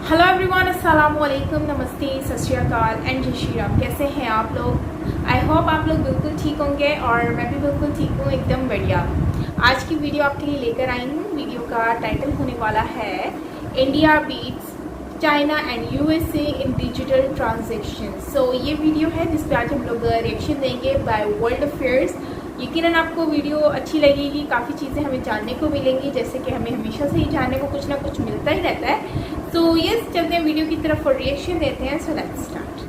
Hello everyone, अस्सलाम वालेकुम, नमस्ते, सत श्री अकाल एंड जय श्री राम। कैसे हैं आप लोग? आई होप आप लोग बिल्कुल ठीक होंगे और मैं भी बिल्कुल ठीक हूँ, एकदम बढ़िया। आज की वीडियो आपके लिए लेकर आई हूँ। वीडियो का टाइटल होने वाला है India beats China and USA in digital transaction. So ये वीडियो है जिस पर आज हम लोग रिएक्शन देंगे बाय वर्ल्ड अफेयर्स। यकीनन आपको वीडियो अच्छी लगेगी, काफ़ी चीज़ें हमें जानने को मिलेंगी, जैसे कि हमें हमेशा से ही जानने को कुछ ना कुछ मिलता ही रहता है। तो ये चलते हैं वीडियो की तरफ और रिएक्शन देते हैं। So let's start.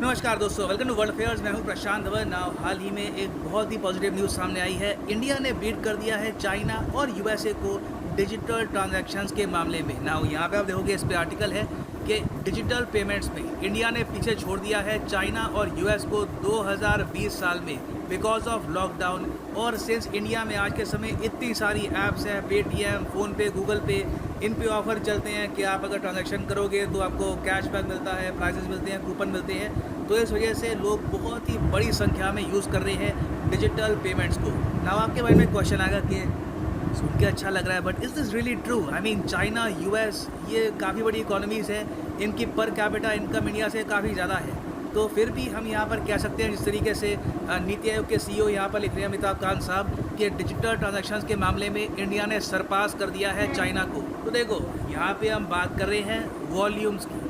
नमस्कार दोस्तों, वेलकम टू वर्ल्ड अफेयर्स। मैं हूं प्रशांत धवन। नाउ हाल ही में एक बहुत ही पॉजिटिव न्यूज़ सामने आई है। इंडिया ने बीट कर दिया है चाइना और यूएसए को डिजिटल ट्रांजैक्शंस के मामले में। नाउ यहाँ पे आप देखोगे, इस पे आर्टिकल है कि डिजिटल पेमेंट्स में इंडिया ने पीछे छोड़ दिया है चाइना और यूएस को 2020 साल में बिकॉज ऑफ लॉकडाउन। और सिंस इंडिया में आज के समय इतनी सारी ऐप्स हैं, पेटीएम, फ़ोनपे, गूगल पे, इन पे ऑफ़र चलते हैं कि आप अगर ट्रांजैक्शन करोगे तो आपको कैशबैक मिलता है, प्राइजेस मिलते हैं, कूपन मिलते हैं। तो इस वजह से लोग बहुत ही बड़ी संख्या में यूज़ कर रहे हैं डिजिटल पेमेंट्स को। ना आपके बारे में क्वेश्चन आएगा कि सुन के अच्छा लग रहा है, but is this really true? I mean China, US, ये काफ़ी बड़ी इकोनॉमीज़ हैं, इनकी पर कैपिटा इनकम इंडिया से काफ़ी ज़्यादा है। तो फिर भी हम यहाँ पर कह सकते हैं, जिस तरीके से नीति आयोग के सीईओ यहाँ पर लिख रहे हैं अमिताभ कांत साहब, कि डिजिटल ट्रांजैक्शंस के मामले में इंडिया ने सरपास कर दिया है चाइना को। तो देखो, यहाँ पे हम बात कर रहे हैं वॉल्यूम्स की,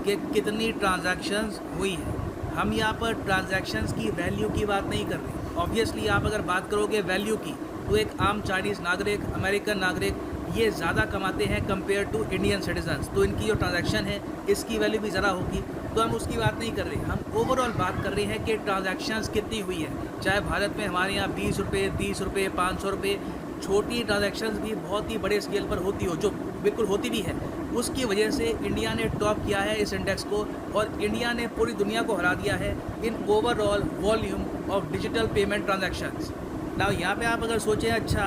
कि कितनी ट्रांजैक्शंस हुई है। हम यहाँ पर ट्रांजैक्शंस की वैल्यू की बात नहीं कर रहे। ऑब्वियसली आप अगर बात करोगे वैल्यू की, तो एक आम चाइनीज़ नागरिक, अमेरिकन नागरिक, ये ज़्यादा कमाते हैं कंपेयर टू इंडियन सिटीजन्स। तो इनकी जो ट्रांजैक्शन है इसकी वैल्यू भी ज़्यादा होगी। तो हम उसकी बात नहीं कर रहे, हम ओवरऑल बात कर रहे हैं कि ट्रांजैक्शंस कितनी हुई है। चाहे भारत में हमारे यहाँ 20 रुपये, 30 रुपये, 500 रुपये, छोटी ट्रांजैक्शंस भी बहुत ही बड़े स्केल पर होती हो, जो बिल्कुल होती भी है। उसकी वजह से इंडिया ने टॉप किया है इस इंडेक्स को, और इंडिया ने पूरी दुनिया को हरा दिया है in overall volume of digital payment transactions. ना यहाँ पे आप अगर सोचें, अच्छा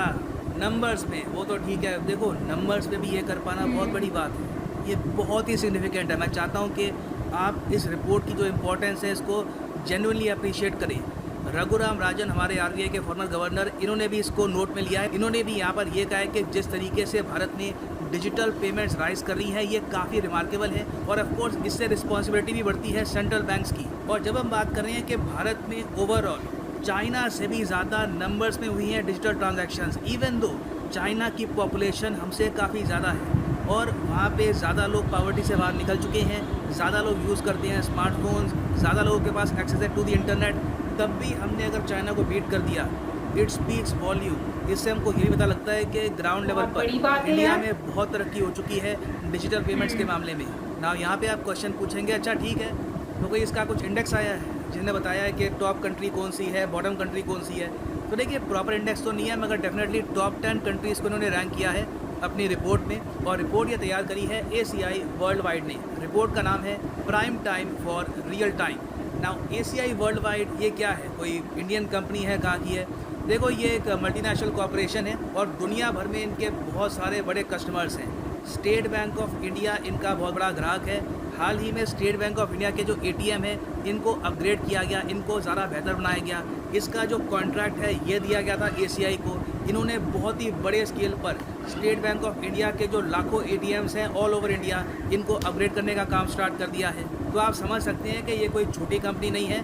नंबर्स में, वो तो ठीक है, देखो नंबर्स में भी ये कर पाना बहुत बड़ी बात है, ये बहुत ही सिग्निफिकेंट है। मैं चाहता हूँ कि आप इस रिपोर्ट की जो इम्पोर्टेंस है इसको जेन्युइनली अप्रिशिएट करें। रघुराम राजन, हमारे आरबीआई के फॉर्मर गवर्नर, इन्होंने भी इसको नोट में लिया है। इन्होंने भी यहाँ पर ये कहा है कि जिस तरीके से भारत ने डिजिटल पेमेंट्स राइज कर रही है, ये काफ़ी रिमार्केबल है। और ऑफ कोर्स इससे रिस्पॉन्सिबिलिटी भी बढ़ती है सेंट्रल बैंक्स की। और जब हम बात कर रहे हैं कि भारत में ओवरऑल चाइना से भी ज़्यादा नंबर्स में हुई हैं digital transactions, even though China की पॉपुलेशन हमसे काफ़ी ज़्यादा है और वहाँ पे ज़्यादा लोग पॉवर्टी से बाहर निकल चुके हैं, ज़्यादा लोग यूज़ करते हैं स्मार्टफोन्स, ज़्यादा लोगों के पास एक्सेस है टू द इंटरनेट। तब भी हमने अगर चाइना को बीट कर दिया, इट स्पीक्स वॉल्यूम। इससे हमको ये भी पता लगता है कि ग्राउंड लेवल पर इंडिया में बहुत तरक्की हो चुकी है डिजिटल पेमेंट्स के मामले में। ना यहाँ पे आप क्वेश्चन पूछेंगे, अच्छा ठीक है, तो कोई इसका कुछ इंडेक्स आया है जिन्हें बताया है कि टॉप कंट्री कौन सी है, बॉटम कंट्री कौन सी है? तो देखिए, प्रॉपर इंडेक्स तो नहीं है, मगर डेफिनेटली टॉप 10 कंट्रीज़ को इन्होंने रैंक किया है अपनी रिपोर्ट में। और रिपोर्ट ये तैयार करी है ACI वर्ल्ड वाइड ने। रिपोर्ट का नाम है prime time for real time. Now ACI world wide ये क्या है? कोई इंडियन कंपनी है? कहाँ की है? देखो, ये एक मल्टीनेशनल कॉरपोरेशन है और दुनिया भर में इनके बहुत सारे बड़े कस्टमर्स हैं। स्टेट बैंक ऑफ इंडिया इनका बहुत बड़ा ग्राहक है। हाल ही में स्टेट बैंक ऑफ इंडिया के जो ATM है, इनको अपग्रेड किया गया, इनको ज़्यादा बेहतर बनाया गया। इसका जो कॉन्ट्रैक्ट है ये दिया गया था ACI को। इन्होंने बहुत ही बड़े स्केल पर स्टेट बैंक ऑफ इंडिया के जो लाखों ATMs हैं ऑल ओवर इंडिया, इनको अपग्रेड करने का काम स्टार्ट कर दिया है। तो आप समझ सकते हैं कि ये कोई छोटी कंपनी नहीं है।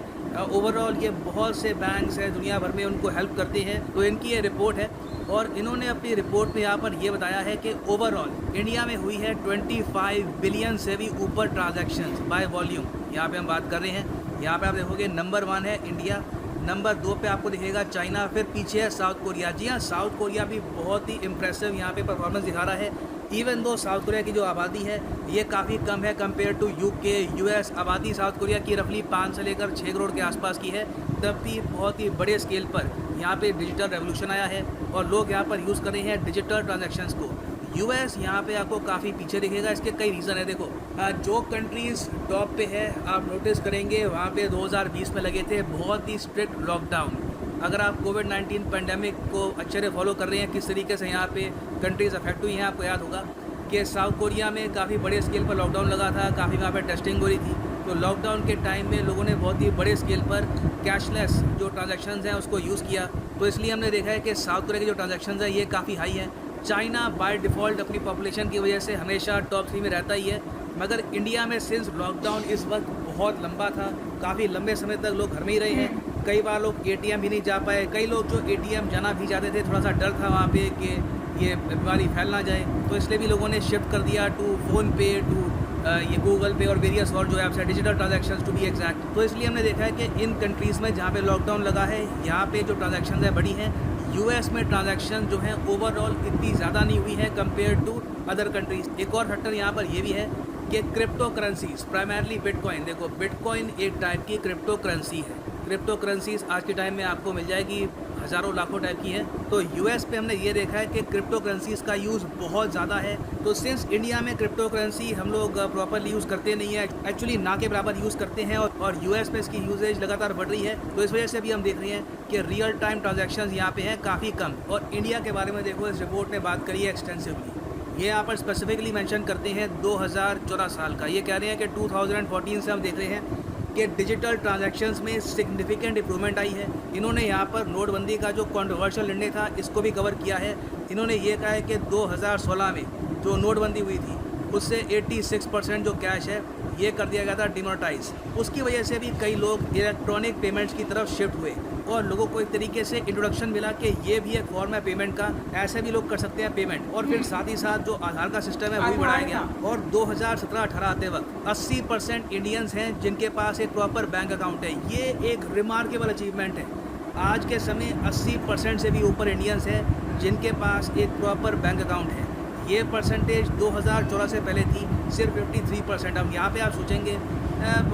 ओवरऑल ये बहुत से बैंक्स हैं दुनिया भर में, उनको हेल्प करते हैं। तो इनकी ये रिपोर्ट है और इन्होंने अपनी रिपोर्ट में यहाँ पर ये बताया है कि ओवरऑल इंडिया में हुई है 25 बिलियन से भी ऊपर ट्रांजैक्शंस बाय वॉल्यूम। यहाँ पे हम बात कर रहे हैं। यहाँ पे आप देखोगे नंबर 1 है इंडिया, नंबर 2 पे आपको दिखेगा चाइना, फिर पीछे है साउथ कोरिया। जी हाँ, साउथ कोरिया भी बहुत ही इम्प्रेसिव यहाँ पे परफॉर्मेंस दिखा रहा है। इवन दो साउथ कोरिया की जो आबादी है ये काफ़ी कम है कंपेयर टू UK, US। आबादी साउथ कोरिया की रफली 5 से लेकर 6 करोड़ के आसपास की है। तब भी बहुत ही बड़े स्केल पर यहाँ पे डिजिटल रेवोल्यूशन आया है और लोग यहाँ पर यूज़ कर रहे हैं डिजिटल ट्रांजैक्शंस को। US यहाँ पे आपको काफ़ी पीछे दिखेगा। इसके कई रीज़न है। देखो, जो कंट्रीज़ टॉप पे है आप नोटिस करेंगे, वहाँ पे 2020 में लगे थे बहुत ही स्ट्रिक्ट लॉकडाउन। अगर आप कोविड-19 पेंडेमिक को अच्छे से फॉलो कर रहे हैं, किस तरीके से यहाँ पे कंट्रीज़ अफेक्ट हुई हैं, आपको याद होगा। कि साउथ कोरिया में काफ़ी बड़े स्केल पर लॉकडाउन लगा था, काफ़ी वहाँ पर टेस्टिंग हो रही थी। तो लॉकडाउन के टाइम में लोगों ने बहुत ही बड़े स्केल पर कैशलेस जो ट्रांजैक्शंस हैं उसको यूज़ किया। तो इसलिए हमने देखा है कि साउथ कोरिया की जो ट्रांजैक्शंस हैं ये काफ़ी हाई हैं। चाइना बाय डिफ़ॉल्ट अपनी पॉपुलेशन की वजह से हमेशा टॉप 3 में रहता ही है, मगर इंडिया में सिंस लॉकडाउन इस वक्त बहुत लंबा था, काफ़ी लंबे समय तक लोग घर में ही रहे हैं। कई बार लोग एटीएम भी नहीं जा पाए, कई लोग जो एटीएम जाना भी चाहते थे, थोड़ा सा डर था वहाँ पे कि ये बीमारी फैल ना जाए, तो इसलिए भी लोगों ने शिफ्ट कर दिया टू फ़ोनपे, टू ये गूगल पे और वेरियस और जो ऐप्स है, digital transactions to be exact. तो इसलिए हमने देखा है कि इन कंट्रीज़ में जहाँ पे लॉकडाउन लगा है, यहाँ पे जो ट्रांजैक्शंस है बड़ी हैं। यूएस में ट्रांजैक्शन जो हैं ओवरऑल इतनी ज़्यादा नहीं हुई है कंपेयर टू अदर कंट्रीज़। एक और फैक्टर यहाँ पर ये भी है कि क्रिप्टो करेंसीज, प्राइमरली बिटकॉइन, देखो बिटकॉइन एक टाइप की क्रिप्टो करेंसी है। क्रिप्टो करेंसीज आज के टाइम में आपको मिल जाएगी, हज़ारों लाखों टाइप की हैं। तो यूएस पे हमने ये देखा है कि क्रिप्टो करेंसीज का यूज़ बहुत ज़्यादा है। तो सिंस इंडिया में क्रिप्टो करेंसी हम लोग प्रॉपरली यूज़ करते नहीं है, एक्चुअली ना के बराबर यूज़ करते हैं, और यूएस में इसकी यूजेज लगातार बढ़ रही है। तो इस वजह से भी हम देख रहे हैं कि रियल टाइम ट्रांजैक्शंस यहाँ पे हैं काफ़ी कम। और इंडिया के बारे में देखो, इस रिपोर्ट ने बात करी है एक्सटेंसिवली। ये यहाँ पर स्पेसिफिकली मेंशन करते हैं 2014 साल का। ये कह रहे हैं कि 2014 से हम देख रहे हैं कि डिजिटल ट्रांजैक्शंस में सिग्निफिकेंट इंप्रूवमेंट आई है। इन्होंने यहाँ पर नोटबंदी का जो कंट्रोवर्शियल निर्णय था इसको भी कवर किया है। इन्होंने ये कहा है कि 2016 में जो नोटबंदी हुई थी उससे 86% जो कैश है ये कर दिया गया था डिमोनेटाइज। उसकी वजह से भी कई लोग इलेक्ट्रॉनिक पेमेंट्स की तरफ शिफ्ट हुए और लोगों को एक तरीके से इंट्रोडक्शन मिला कि ये भी एक फॉर्म है पेमेंट का, ऐसे भी लोग कर सकते हैं पेमेंट। और फिर साथ ही साथ जो आधार का सिस्टम है वो भी बढ़ाया गया। और 2017-18 आते वक्त 80% इंडियंस हैं जिनके पास एक प्रॉपर बैंक अकाउंट है। ये एक रिमार्केबल अचीवमेंट है। आज के समय 80% से भी ऊपर इंडियंस हैं जिनके पास एक प्रॉपर बैंक अकाउंट है। ये परसेंटेज 2014 से पहले थी सिर्फ 53%। अब यहाँ पे आप सोचेंगे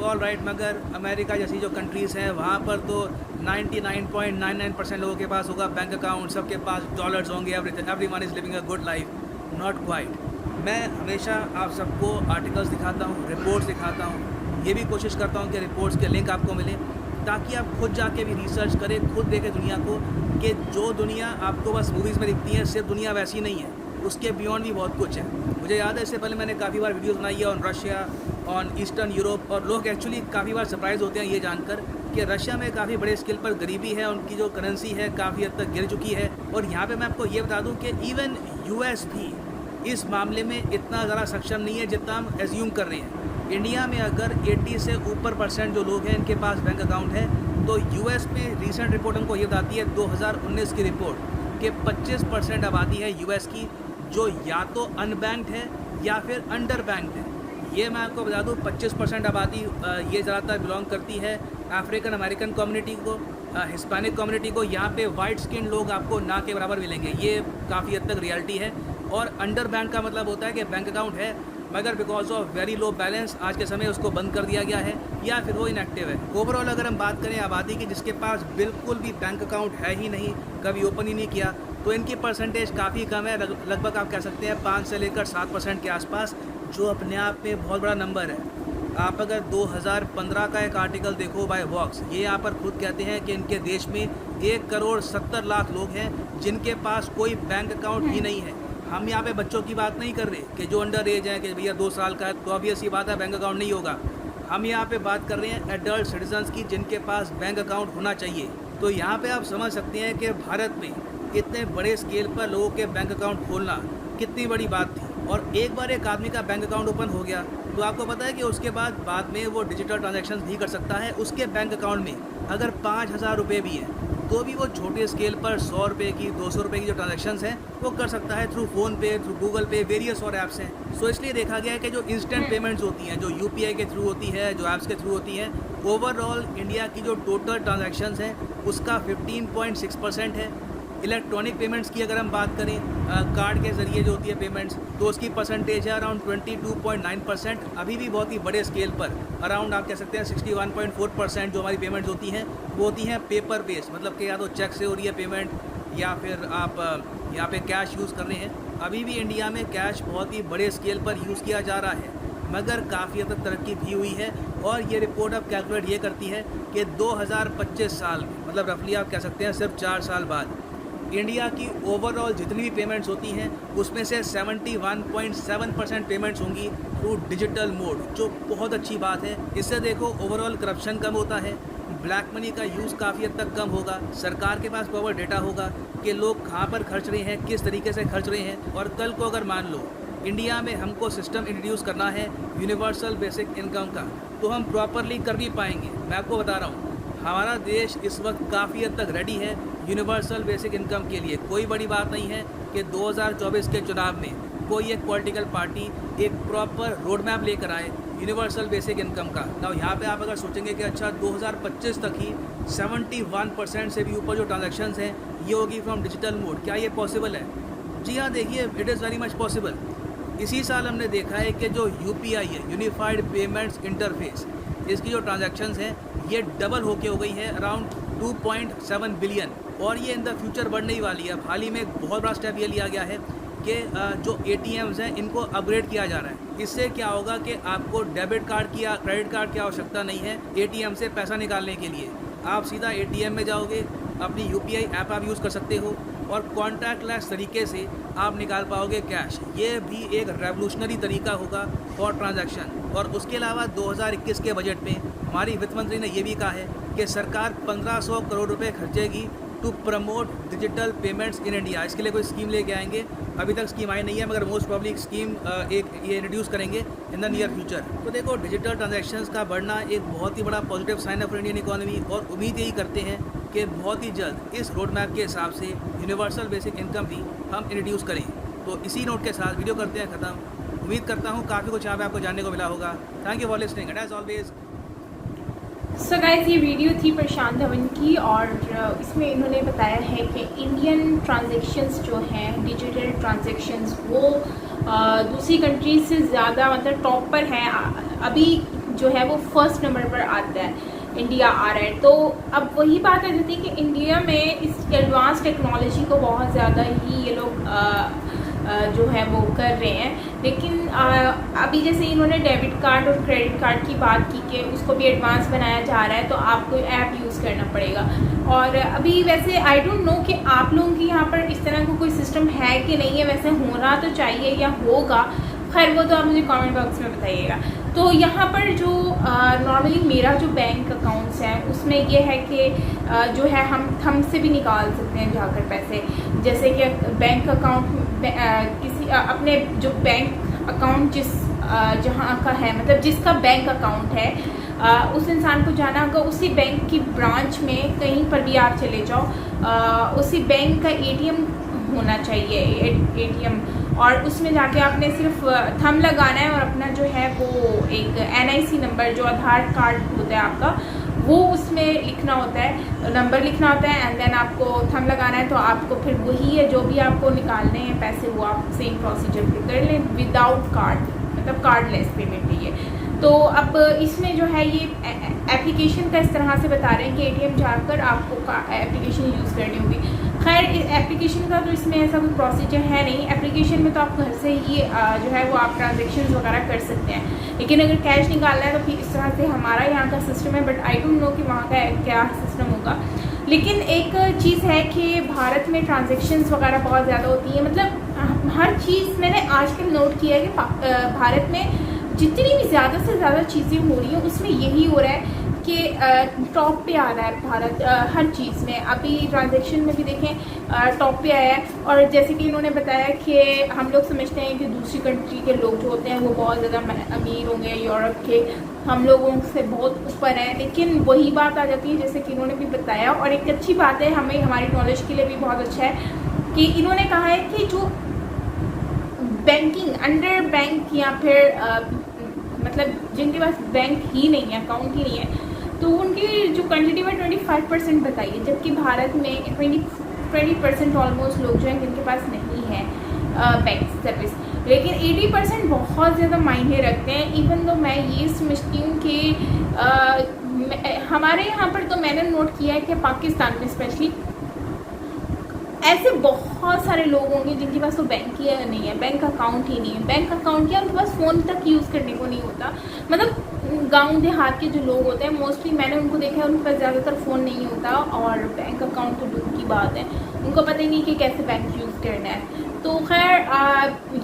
ऑल राइट, मगर अमेरिका जैसी जो कंट्रीज़ हैं वहाँ पर तो 99.99% लोगों के पास होगा बैंक अकाउंट, सबके पास डॉलर्स होंगे, everyone is living a good life. Not quite. मैं हमेशा आप सबको आर्टिकल्स दिखाता हूँ, रिपोर्ट्स दिखाता हूँ, ये भी कोशिश करता हूँ कि रिपोर्ट्स के लिंक आपको मिले ताकि आप खुद जाके भी रिसर्च करें, खुद देखें दुनिया को कि जो दुनिया आपको बस मूवीज़ में दिखती है सिर्फ दुनिया वैसी नहीं है, उसके बियॉन्ड भी बहुत कुछ है। मुझे याद है इससे पहले मैंने काफ़ी बार वीडियोस बनाई है on Russia, on eastern Europe, और लोग एक्चुअली काफ़ी बार सरप्राइज़ होते हैं ये जानकर कि रशिया में काफ़ी बड़े स्केल पर गरीबी है, उनकी जो करेंसी है काफ़ी हद तक गिर चुकी है। और यहाँ पे मैं आपको ये बता दूँ कि इवन यूएस भी इस मामले में इतना ज़्यादा सक्षम नहीं है जितना हम एज्यूम कर रहे हैं। इंडिया में अगर 80 से ऊपर % जो लोग हैं इनके पास बैंक अकाउंट है, तो यूएस में रिसेंट रिपोर्ट हमको ये बताती है 2019 की रिपोर्ट कि 25% आबादी है यूएस की जो या तो अनबैंक्ड है या फिर अंडर बैंक्ड है। ये मैं आपको बता दूँ 25% आबादी ये ज़्यादातर बिलोंग करती है अफ्रीकन अमेरिकन कम्युनिटी को, हिस्पैनिक कम्युनिटी को। यहाँ पे वाइट स्किन लोग आपको ना के बराबर मिलेंगे, ये काफ़ी हद तक रियलिटी है। और अंडर बैंक का मतलब होता है कि बैंक अकाउंट है मगर because of very low balance आज के समय उसको बंद कर दिया गया है या फिर वो इनएक्टिव है। ओवरऑल अगर हम बात करें आबादी की जिसके पास बिल्कुल भी बैंक अकाउंट है ही नहीं, कभी ओपन ही नहीं किया, तो इनकी परसेंटेज काफ़ी कम है। लगभग आप कह सकते हैं 5 से लेकर 7% के आसपास, जो अपने आप में बहुत बड़ा नंबर है। आप अगर 2015 का एक आर्टिकल देखो बाय वॉक्स, ये यहाँ पर खुद कहते हैं कि इनके देश में 1,70,00,000 लोग हैं जिनके पास कोई बैंक अकाउंट ही नहीं है। हम यहाँ पे बच्चों की बात नहीं कर रहे कि जो अंडर एज है कि भैया 2 साल का है तो ऑब्वियस ही बात है बैंक अकाउंट नहीं होगा। हम यहाँ पे बात कर रहे हैं एडल्ट सिटीजन्स की जिनके पास बैंक अकाउंट होना चाहिए। तो यहाँ पे आप समझ सकते हैं कि भारत में इतने बड़े स्केल पर लोगों के बैंक अकाउंट खोलना कितनी बड़ी बात थी। और एक बार एक आदमी का बैंक अकाउंट ओपन हो गया तो आपको पता है कि उसके बाद में वो डिजिटल ट्रांजैक्शंस भी कर सकता है। उसके बैंक अकाउंट में अगर 5,000 रुपये भी हैं तो भी वो छोटे स्केल पर 100 रुपये की 200 रुपये की जो ट्रांजैक्शंस हैं वो कर सकता है थ्रू फ़ोनपे, थ्रू गूगल पे, वेरियस और ऐप्स हैं। सो इसलिए देखा गया है कि जो इंस्टेंट पेमेंट्स होती हैं, जो यूपीआई के थ्रू होती है, जो ऐप्स के थ्रू होती हैं, ओवरऑल इंडिया की जो टोटल ट्रांजैक्शंस हैं उसका 15.6% है। इलेक्ट्रॉनिक पेमेंट्स की अगर हम बात करें कार्ड के ज़रिए जो होती है पेमेंट्स, तो उसकी परसेंटेज है अराउंड 22.9%। अभी भी बहुत ही बड़े स्केल पर अराउंड आप कह सकते हैं 61.4% जो हमारी पेमेंट्स होती हैं वो होती हैं पेपर बेस्ड, मतलब कि या तो चेक से हो रही है पेमेंट या फिर आप यहाँ पे कैश यूज़ कर रहे हैं। अभी भी इंडिया में कैश बहुत ही बड़े स्केल पर यूज़ किया जा रहा है मगर काफ़ी हद तक तरक्की भी हुई है। और ये रिपोर्ट अब कैलकुलेट ये करती है कि 2025 साल में, मतलब रफली आप कह सकते हैं सिर्फ 4 साल बाद, इंडिया की ओवरऑल जितनी भी पेमेंट्स होती हैं उसमें से 71.7% पेमेंट्स होंगी थ्रू डिजिटल मोड, जो बहुत अच्छी बात है। इससे देखो ओवरऑल करप्शन कम होता है, ब्लैक मनी का यूज़ काफ़ी हद तक कम होगा, सरकार के पास प्रॉपर डेटा होगा कि लोग कहाँ पर खर्च रहे हैं, किस तरीके से खर्च रहे हैं। और कल को अगर मान लो इंडिया में हमको सिस्टम इंट्रोड्यूस करना है यूनिवर्सल बेसिक इनकम का, तो हम प्रॉपरली कर भी पाएंगे। मैं आपको बता रहा हूँ, हमारा देश इस वक्त काफ़ी हद तक रेडी है यूनिवर्सल बेसिक इनकम के लिए। कोई बड़ी बात नहीं है कि 2024 के चुनाव में कोई एक पॉलिटिकल पार्टी एक प्रॉपर रोड मैप लेकर आए यूनिवर्सल बेसिक इनकम का। ना यहाँ पे आप अगर सोचेंगे कि अच्छा 2025 तक ही 71% से भी ऊपर जो ट्रांजैक्शंस हैं ये होगी फ्रॉम डिजिटल मोड, क्या ये पॉसिबल है? जी हाँ, देखिए it is very much possible. इसी साल हमने देखा है कि जो UPI है, यूनिफाइड पेमेंट्स इंटरफेस, इसकी जो ट्रांजैक्शंस हैं ये डबल होके हो गई है अराउंड 2.7 बिलियन, और ये इन द फ्यूचर बढ़ने ही वाली है। हाल ही में एक बहुत बड़ा स्टेप ये लिया गया है कि जो ATMs हैं इनको अपग्रेड किया जा रहा है। इससे क्या होगा कि आपको डेबिट कार्ड की या क्रेडिट कार्ड की आवश्यकता नहीं है ATM से पैसा निकालने के लिए। आप सीधा ATM में जाओगे, अपनी UPI ऐप आप यूज़ कर सकते हो और कॉन्टैक्टलेस तरीके से आप निकाल पाओगे कैश। ये भी एक रेवोल्यूशनरी तरीका होगा फॉर ट्रांजैक्शन। और उसके अलावा 2021 के बजट में हमारी वित्त मंत्री ने ये भी कहा है कि सरकार 1500 करोड़ रुपए खर्चेगी to promote digital payments in India. इसके लिए कोई स्कीम लेके आएंगे, अभी तक स्कीम आई नहीं है, मगर मोस्ट प्रॉब्ली स्कीम एक ये इंट्रोड्यूस करेंगे इन द नियर फ्यूचर। तो देखो डिजिटल ट्रांजैक्शंस का बढ़ना एक बहुत ही बड़ा पॉजिटिव साइन है फॉर इंडियन इकोनॉमी, और उम्मीद यही करते हैं कि बहुत ही जल्द इस रोड मैप के हिसाब से यूनिवर्सल बेसिक इनकम भी हम इंट्रोड्यूस करें। तो इसी नोट के साथ वीडियो करते हैं ख़त्म। उम्मीद करता हूँ काफ़ी कुछ यहाँ पे आपको जानने को मिला होगा। Thank you for listening and as always. So guys, ये वीडियो थी प्रशांत धवन की, और इसमें इन्होंने बताया है कि इंडियन ट्रांजैक्शंस जो हैं, डिजिटल ट्रांजैक्शंस, वो दूसरी कंट्रीज से ज़्यादा मतलब टॉप पर हैं। अभी जो है वो फर्स्ट नंबर पर आता है, इंडिया आ रहा है। तो अब वही बात आ जाती है कि इंडिया में इस एडवांस टेक्नोलॉजी को बहुत ज़्यादा ही ये लोग जो है वो कर रहे हैं। लेकिन अभी जैसे इन्होंने डेबिट कार्ड और क्रेडिट कार्ड की बात की कि उसको भी एडवांस बनाया जा रहा है, तो आपको ऐप यूज़ करना पड़ेगा। और अभी वैसे आई डोंट नो कि आप लोगों की यहाँ पर इस तरह का कोई सिस्टम है कि नहीं है, वैसे होना तो चाहिए या होगा, खैर वो तो आप मुझे कमेंट बॉक्स में बताइएगा। तो यहाँ पर जो नॉर्मली मेरा जो बैंक अकाउंट्स हैं उसमें ये है कि जो है हम से भी निकाल सकते हैं जाकर पैसे। जैसे कि बैंक अकाउंट किसी अपने जो बैंक अकाउंट जहाँ का है, मतलब जिसका बैंक अकाउंट है, उस इंसान को जाना होगा उसी बैंक की ब्रांच में, कहीं पर भी आप चले जाओ, उसी बैंक का ATM होना चाहिए, ATM, और उसमें जाके आपने सिर्फ थंब लगाना है और अपना जो है वो एक NIC नंबर जो आधार कार्ड होता है आपका, वो उसमें लिखना होता है, नंबर लिखना होता है, एंड देन आपको थंब लगाना है। तो आपको फिर वही है जो भी आपको निकालने हैं पैसे, वो आप सेम प्रोसीजर पे कर लें विदाउट कार्ड, मतलब कार्डलेस पेमेंट है ये। तो अब इसमें जो है ये एप्लीकेशन का इस तरह से बता रहे हैं कि ATM जाकर आपको एप्लीकेशन यूज़ करनी होगी। खैर एप्लीकेशन का तो इसमें ऐसा कोई प्रोसीजर है नहीं। एप्लीकेशन में तो आप घर से ही जो है वो आप ट्रांजेक्शन वगैरह कर सकते हैं, लेकिन अगर कैश निकालना है तो फिर इस तरह से हमारा यहाँ का सिस्टम है, बट आई डोंट नो कि वहाँ का क्या सिस्टम होगा। लेकिन एक चीज़ है कि भारत में ट्रांजेक्शन्स वगैरह बहुत ज़्यादा होती हैं, मतलब हर चीज़ मैंने आजकल नोट किया है कि भारत में जितनी भी ज़्यादा से ज़्यादा चीज़ें हो रही हैं उसमें यही हो रहा है कि टॉप पे आ रहा है भारत हर चीज़ में। अभी ट्रांजैक्शन में भी देखें टॉप पे आया है। और जैसे कि इन्होंने बताया कि हम लोग समझते हैं कि दूसरी कंट्री के लोग जो होते हैं वो बहुत ज़्यादा अमीर होंगे, यूरोप के हम लोगों से बहुत ऊपर हैं, लेकिन वही बात आ जाती है जैसे कि इन्होंने भी बताया। और एक अच्छी बात है, हमें हमारी नॉलेज के लिए भी बहुत अच्छा है कि इन्होंने कहा है कि जो बैंकिंग अंडर बैंक या फिर मतलब जिनके पास बैंक ही नहीं है, अकाउंट ही नहीं है, तो उनकी जो क्वान्टिटी में 25% बताई है, जबकि भारत में 20% ऑलमोस्ट लोग जो हैं जिनके पास नहीं है बैंक सर्विस। लेकिन 80% बहुत ज़्यादा मायने रखते हैं। इवन तो मैं ये समझती हूँ कि हमारे यहाँ पर तो मैंने नोट किया है कि पाकिस्तान में स्पेशली ऐसे बहुत सारे लोग होंगे जिनके पास तो बैंक ही नहीं है, बैंक अकाउंट ही नहीं है। बैंक अकाउंट क्या, उनके पास फ़ोन तक यूज़ करने को नहीं होता। मतलब गांव देहात के जो लोग होते हैं मोस्टली मैंने उनको देखा है, उनके पास ज़्यादातर फ़ोन नहीं होता और बैंक अकाउंट तो दूर की बात है, उनको पता ही नहीं कि कैसे बैंक यूज़ करना है। तो खैर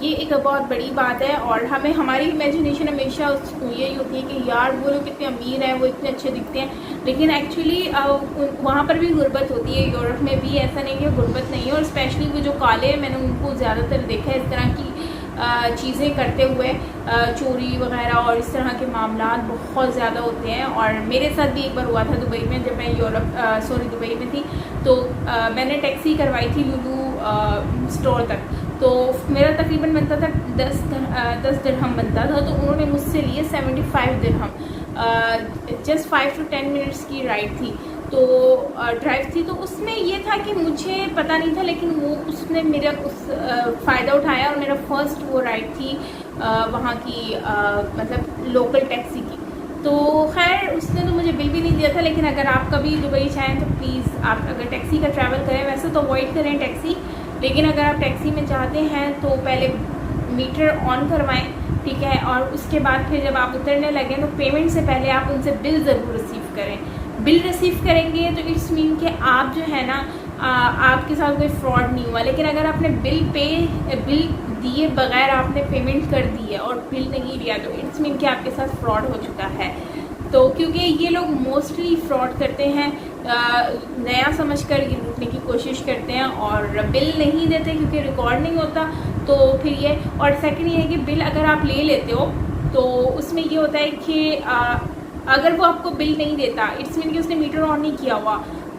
ये एक बहुत बड़ी बात है और हमें हमारी इमेजिनेशन हमेशा यही होती है कि यार वो लोग कितने अमीर हैं, वो इतने अच्छे दिखते हैं, लेकिन एक्चुअली वहाँ पर भी गुर्बत होती है। यूरोप में भी ऐसा नहीं है गुर्बत नहीं है, और स्पेशली वो जो काले हैं मैंने उनको ज़्यादातर देखा है इस तरह की चीज़ें करते हुए, चोरी वगैरह और इस तरह के मामला बहुत ज़्यादा होते हैं। और मेरे साथ भी एक बार हुआ था दुबई में, जब मैं दुबई में थी तो मैंने टैक्सी करवाई थी लुलू स्टोर तक, तो मेरा तकरीबन बनता था 10 दिरहम बनता था, तो उन्होंने मुझसे लिए 75 दिरहम। जस्ट 5 to 10 मिनट्स की राइड थी, तो ड्राइव थी, तो उसमें ये था कि मुझे पता नहीं था, लेकिन वो उसने मेरा फ़ायदा उठाया और मेरा फर्स्ट वो राइड थी वहाँ की मतलब लोकल टैक्सी की। तो खैर उसने तो मुझे बिल भी नहीं दिया था, लेकिन अगर आप कभी दुबई चाहें तो प्लीज़ आप अगर टैक्सी का ट्रैवल करें, वैसे तो अवॉइड करें टैक्सी, लेकिन अगर आप टैक्सी में जाते हैं तो पहले मीटर ऑन करवाएं, ठीक है, और उसके बाद फिर जब आप उतरने लगें तो पेमेंट से पहले आप उनसे बिल ज़रूर रिसीव करें। बिल रिसीव करेंगे तो इट्स मीन कि आप जो है ना आपके साथ कोई फ्रॉड नहीं हुआ। लेकिन अगर आपने बिल दिए बगैर आपने पेमेंट कर दी है और बिल नहीं दिया तो इट्स मीन कि आपके साथ फ्रॉड हो चुका है। तो क्योंकि ये लोग मोस्टली फ्रॉड करते हैं, नया समझकर ये लूटने की कोशिश करते हैं और बिल नहीं देते क्योंकि रिकॉर्ड नहीं होता। तो फिर ये, और सेकंड ये है कि बिल अगर आप ले लेते हो तो उसमें ये होता है कि अगर वो आपको बिल नहीं देता इट्स मीन कि उसने मीटर ऑन नहीं किया हुआ,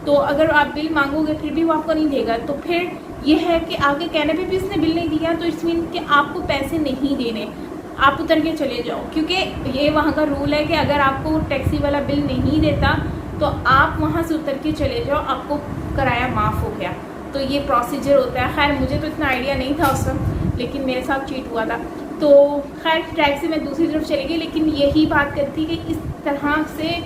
तो अगर आप बिल मांगोगे फिर भी वो आपको नहीं देगा, तो फिर ये है कि आगे कहने पे भी उसने बिल नहीं दिया तो इट्स मीन कि आपको पैसे नहीं देने, आप उतर के चले जाओ। क्योंकि ये वहाँ का रूल है कि अगर आपको टैक्सी वाला बिल नहीं देता तो आप वहाँ से उतर के चले जाओ, आपको किराया माफ़ हो गया। तो ये प्रोसीजर होता है। खैर मुझे तो इतना आइडिया नहीं था उस वक्त, लेकिन मेरे साथ चीट हुआ था। तो खैर टैक्सी में दूसरी तरफ चली गई, लेकिन यही बात करती कि इस तरह से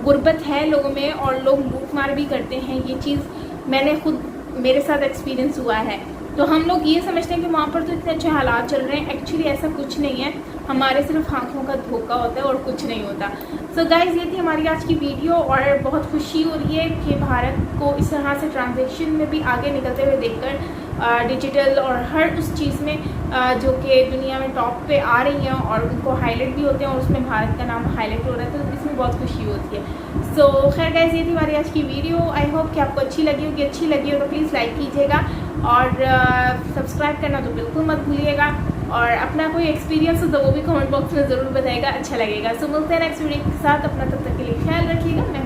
गुर्बत है लोगों में और लोग लूट मार भी करते हैं। ये चीज़ मैंने खुद मेरे साथ एक्सपीरियंस हुआ है। तो हम लोग ये समझते हैं कि वहाँ पर तो इतने अच्छे हालात चल रहे हैं, एक्चुअली ऐसा कुछ नहीं है, हमारे सिर्फ आँखों का धोखा होता है और कुछ नहीं होता। सो गाइज़ ये थी हमारी आज की वीडियो और बहुत खुशी हो रही है कि भारत को इस तरह से ट्रांजैक्शन में भी आगे निकलते हुए देखकर, डिजिटल और हर उस चीज़ में जो कि दुनिया में टॉप पे आ रही हैं और उनको हाईलाइट भी होते हैं और उसमें भारत का नाम हाईलाइट हो रहा है, तो इसमें बहुत खुशी होती है। सो खैर गाइस ये थी हमारी आज की वीडियो। आई होप कि आपको अच्छी लगी होगी, अच्छी लगी हो तो प्लीज़ लाइक कीजिएगा और सब्सक्राइब करना तो बिल्कुल मत भूलिएगा, और अपना कोई एक्सपीरियंस हो तो वो भी कमेंट बॉक्स में ज़रूर बताइएगा, अच्छा लगेगा। सो मिलते हैं नेक्स्ट वीडियो के साथ, अपना तब तक के लिए ख्याल रखिएगा। मैं